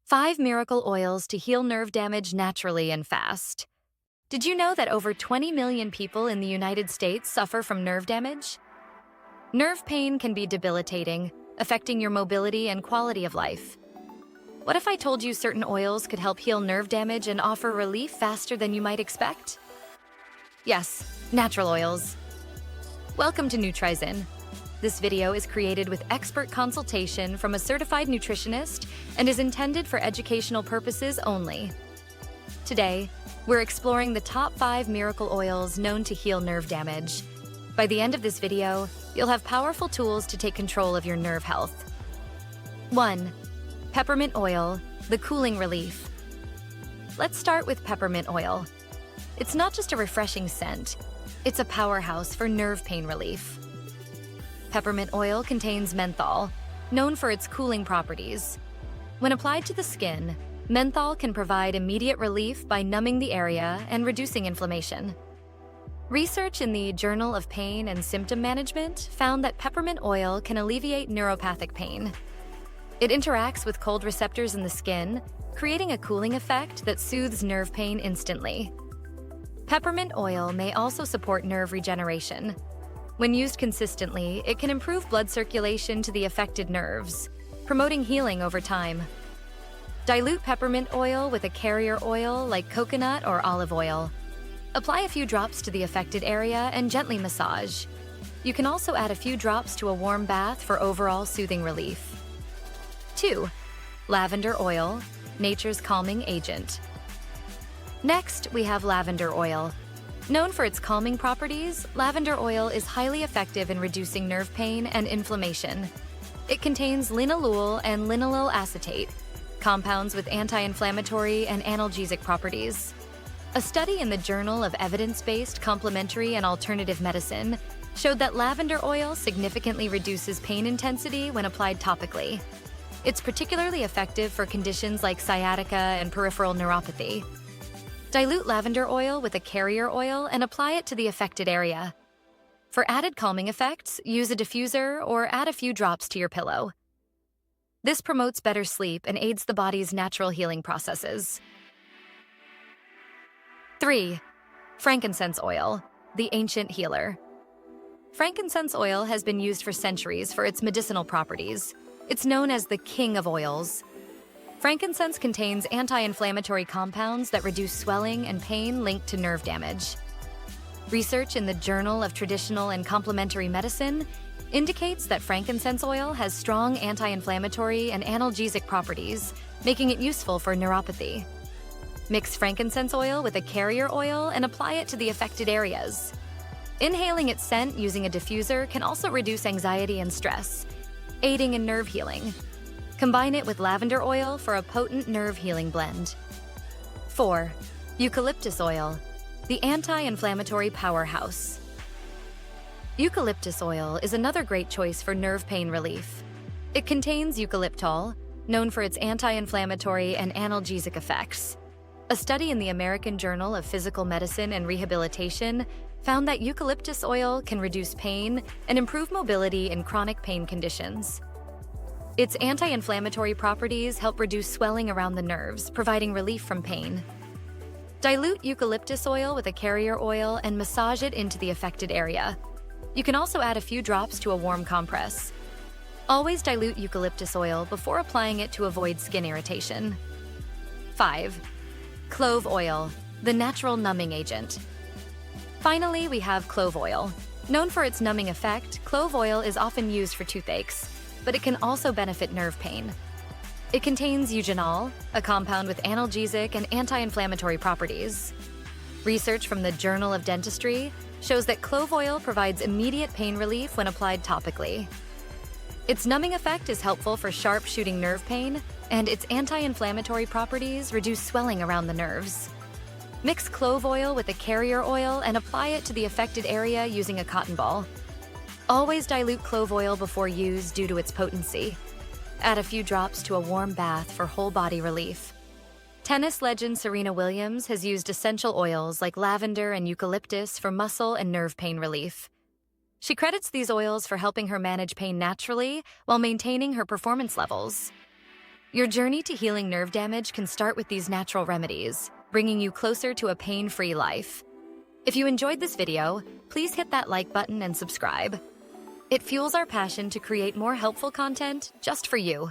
5 miracle oils to heal nerve damage naturally and fast. Did you know that over 20 million people in the United States suffer from nerve damage? Nerve pain can be debilitating, affecting your mobility and quality of life. What if I told you certain oils could help heal nerve damage and offer relief faster than you might expect? Yes, natural oils. Welcome to Nutrizin. This video is created with expert consultation from a certified nutritionist and is intended for educational purposes only. Today, we're exploring the top 5 miracle oils known to heal nerve damage. By the end of this video, you'll have powerful tools to take control of your nerve health. 1. Peppermint oil, the cooling relief. Let's start with peppermint oil. It's not just a refreshing scent, it's a powerhouse for nerve pain relief. Peppermint oil contains menthol, known for its cooling properties. When applied to the skin, menthol can provide immediate relief by numbing the area and reducing inflammation. Research in the Journal of Pain and Symptom Management found that peppermint oil can alleviate neuropathic pain. It interacts with cold receptors in the skin, creating a cooling effect that soothes nerve pain instantly. Peppermint oil may also support nerve regeneration. When used consistently, it can improve blood circulation to the affected nerves, promoting healing over time. Dilute peppermint oil with a carrier oil like coconut or olive oil. Apply a few drops to the affected area and gently massage. You can also add a few drops to a warm bath for overall soothing relief. 2. Lavender oil, nature's calming agent. Next, we have lavender oil. Known for its calming properties, lavender oil is highly effective in reducing nerve pain and inflammation. It contains linalool and linalool acetate, compounds with anti-inflammatory and analgesic properties. A study in the Journal of Evidence-Based Complementary and Alternative Medicine showed that lavender oil significantly reduces pain intensity when applied topically. It's particularly effective for conditions like sciatica and peripheral neuropathy. Dilute lavender oil with a carrier oil and apply it to the affected area. For added calming effects, use a diffuser or add a few drops to your pillow. This promotes better sleep and aids the body's natural healing processes. 3. Frankincense oil, the ancient healer. Frankincense oil has been used for centuries for its medicinal properties. It's known as the king of oils. Frankincense contains anti-inflammatory compounds that reduce swelling and pain linked to nerve damage. Research in the Journal of Traditional and Complementary Medicine indicates that frankincense oil has strong anti-inflammatory and analgesic properties, making it useful for neuropathy. Mix frankincense oil with a carrier oil and apply it to the affected areas. Inhaling its scent using a diffuser can also reduce anxiety and stress, aiding in nerve healing. Combine it with lavender oil for a potent nerve healing blend. 4. Eucalyptus oil, the anti-inflammatory powerhouse. Eucalyptus oil is another great choice for nerve pain relief. It contains eucalyptol, known for its anti-inflammatory and analgesic effects. A study in the American Journal of Physical Medicine and Rehabilitation found that eucalyptus oil can reduce pain and improve mobility in chronic pain conditions. Its anti-inflammatory properties help reduce swelling around the nerves, providing relief from pain. Dilute eucalyptus oil with a carrier oil and massage it into the affected area. You can also add a few drops to a warm compress. Always dilute eucalyptus oil before applying it to avoid skin irritation. 5. Clove oil, the natural numbing agent. Finally, we have clove oil. Known for its numbing effect, clove oil is often used for toothaches, but it can also benefit nerve pain. It contains eugenol, a compound with analgesic and anti-inflammatory properties. Research from the Journal of Dentistry shows that clove oil provides immediate pain relief when applied topically. Its numbing effect is helpful for sharp-shooting nerve pain, and its anti-inflammatory properties reduce swelling around the nerves. Mix clove oil with a carrier oil and apply it to the affected area using a cotton ball. Always dilute clove oil before use due to its potency. Add a few drops to a warm bath for whole body relief. Tennis legend Serena Williams has used essential oils like lavender and eucalyptus for muscle and nerve pain relief. She credits these oils for helping her manage pain naturally while maintaining her performance levels. Your journey to healing nerve damage can start with these natural remedies, bringing you closer to a pain-free life. If you enjoyed this video, please hit that like button and subscribe. It fuels our passion to create more helpful content just for you.